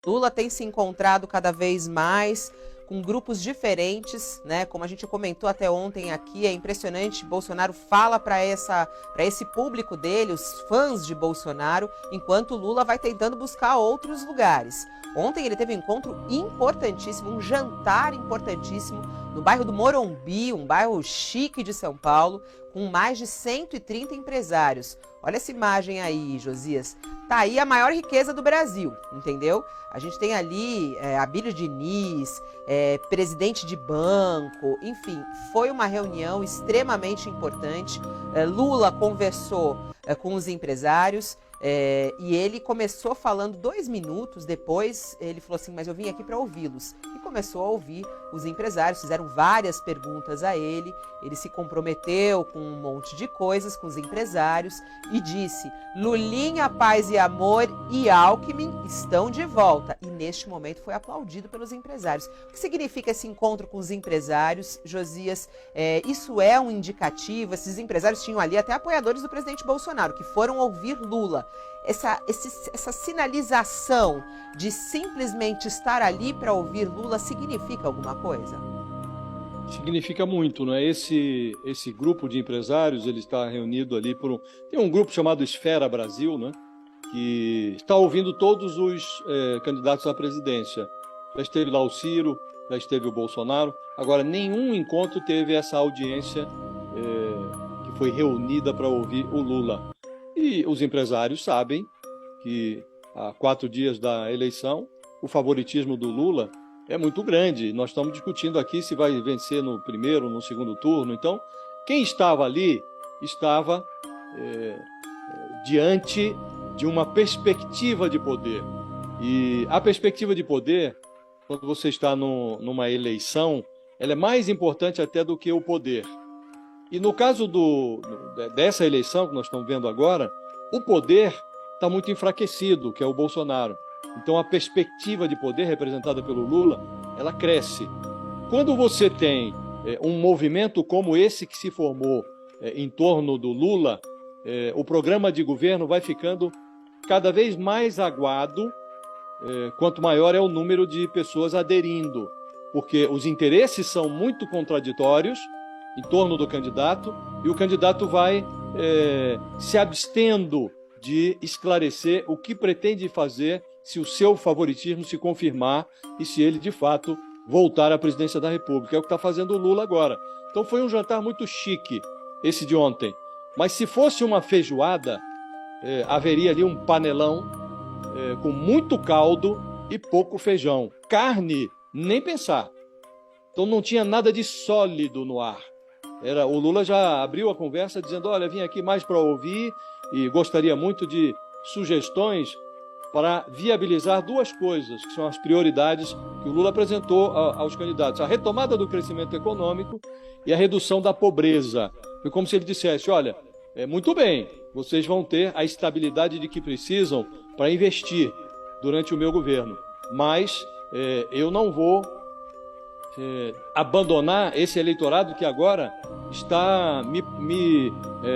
Lula tem se encontrado cada vez mais com grupos diferentes, né? Como a gente comentou até ontem aqui, é impressionante. Bolsonaro fala para esse público dele, os fãs de Bolsonaro, enquanto Lula vai tentando buscar outros lugares. Ontem ele teve um encontro importantíssimo, um jantar importantíssimo no bairro do Morumbi, um bairro chique de São Paulo, com mais de 130 empresários. Olha essa imagem aí, Josias. Tá aí a maior riqueza do Brasil, entendeu? A gente tem ali Abílio Diniz, presidente de banco, enfim, foi uma reunião extremamente importante. Lula conversou com os empresários e ele começou falando 2 minutos depois, ele falou assim, mas eu vim aqui para ouvi-los. E começou a ouvir os empresários, fizeram várias perguntas a ele, ele se comprometeu com um monte de coisas com os empresários e disse, Lulinha, Paz e Amor e Alckmin estão de volta. E neste momento foi aplaudido pelos empresários. O que significa esse encontro com os empresários, Josias? Isso é um indicativo, esses empresários tinham ali até apoiadores do presidente Bolsonaro, que foram ouvir Lula. Essa sinalização de simplesmente estar ali para ouvir Lula significa alguma coisa? Significa muito, não é? Esse grupo de empresários, ele está reunido ali tem um grupo chamado Esfera Brasil, né? Que está ouvindo todos os candidatos à presidência. Já esteve lá o Ciro, já esteve o Bolsonaro. Agora, nenhum encontro teve essa audiência que foi reunida para ouvir o Lula. E os empresários sabem que há 4 dias da eleição, o favoritismo do Lula é muito grande. Nós estamos discutindo aqui se vai vencer no primeiro ou no segundo turno. Então, quem estava ali estava diante de uma perspectiva de poder. E a perspectiva de poder, quando você está numa eleição, ela é mais importante até do que o poder. E no caso dessa eleição que nós estamos vendo agora, o poder está muito enfraquecido, que é o Bolsonaro. Então a perspectiva de poder representada pelo Lula, ela cresce. Quando você tem um movimento como esse que se formou em torno do Lula, o programa de governo vai ficando cada vez mais aguado, quanto maior é o número de pessoas aderindo, porque os interesses são muito contraditórios em torno do candidato, e o candidato vai se abstendo de esclarecer o que pretende fazer se o seu favoritismo se confirmar e se ele, de fato, voltar à presidência da República. É o que está fazendo o Lula agora. Então foi um jantar muito chique, esse de ontem. Mas se fosse uma feijoada, haveria ali um panelão com muito caldo e pouco feijão. Carne, nem pensar. Então não tinha nada de sólido no ar. O Lula já abriu a conversa dizendo, olha, vim aqui mais para ouvir e gostaria muito de sugestões para viabilizar 2 coisas, que são as prioridades que o Lula apresentou aos candidatos. A retomada do crescimento econômico e a redução da pobreza. Foi como se ele dissesse, olha, muito bem, vocês vão ter a estabilidade de que precisam para investir durante o meu governo, mas eu não vou abandonar esse eleitorado que agora está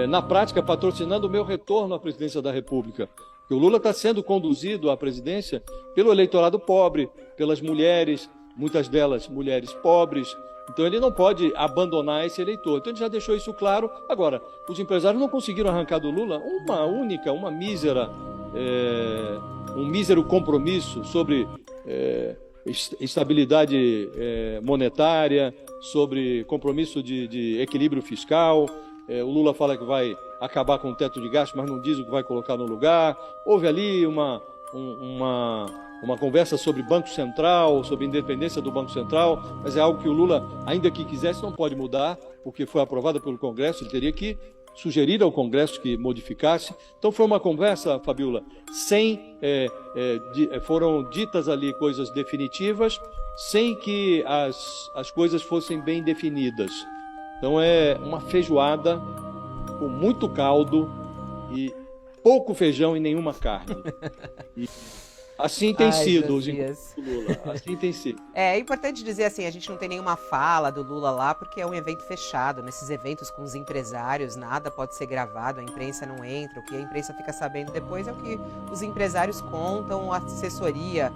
na prática patrocinando o meu retorno à presidência da República. Porque o Lula está sendo conduzido à presidência pelo eleitorado pobre, pelas mulheres, muitas delas mulheres pobres. Então ele não pode abandonar esse eleitor. Então ele já deixou isso claro. Agora, os empresários não conseguiram arrancar do Lula um mísero compromisso sobre estabilidade monetária, sobre compromisso de equilíbrio fiscal. O Lula fala que vai acabar com o teto de gastos, mas não diz o que vai colocar no lugar. Houve ali uma conversa sobre Banco Central, sobre a independência do Banco Central, mas é algo que o Lula, ainda que quisesse, não pode mudar, porque foi aprovada pelo Congresso, ele teria que sugerir ao Congresso que modificasse. Então foi uma conversa, Fabiola, foram ditas ali coisas definitivas, sem que as coisas fossem bem definidas. Então é uma feijoada com muito caldo e pouco feijão e nenhuma carne. E assim tem sido os encontros do Lula. Assim tem sido. É importante dizer assim, a gente não tem nenhuma fala do Lula lá, porque é um evento fechado. Nesses eventos com os empresários, nada pode ser gravado, a imprensa não entra. O que a imprensa fica sabendo depois é o que os empresários contam, a assessoria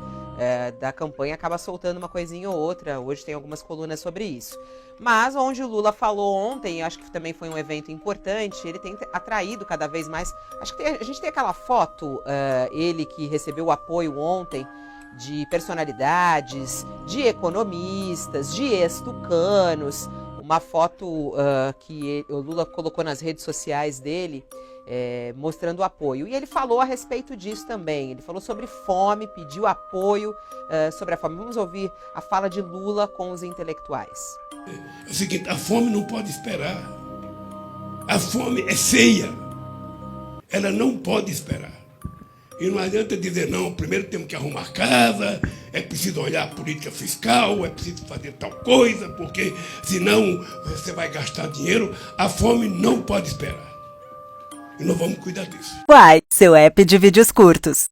da campanha acaba soltando uma coisinha ou outra. Hoje tem algumas colunas sobre isso. Mas onde o Lula falou ontem, acho que também foi um evento importante, ele tem atraído cada vez mais. Acho que a gente tem aquela foto, ele que recebeu o apoio ontem de personalidades, de economistas, de ex-tucanos. Uma foto que o Lula colocou nas redes sociais dele, mostrando o apoio. E ele falou a respeito disso também. Ele falou sobre fome, pediu apoio sobre a fome. Vamos ouvir a fala de Lula com os intelectuais. É o seguinte, a fome não pode esperar. A fome é feia. Ela não pode esperar. E não adianta dizer, não, primeiro temos que arrumar casa, é preciso olhar a política fiscal, é preciso fazer tal coisa, porque senão você vai gastar dinheiro. A fome não pode esperar. E nós vamos cuidar disso. Uai, seu app de vídeos curtos.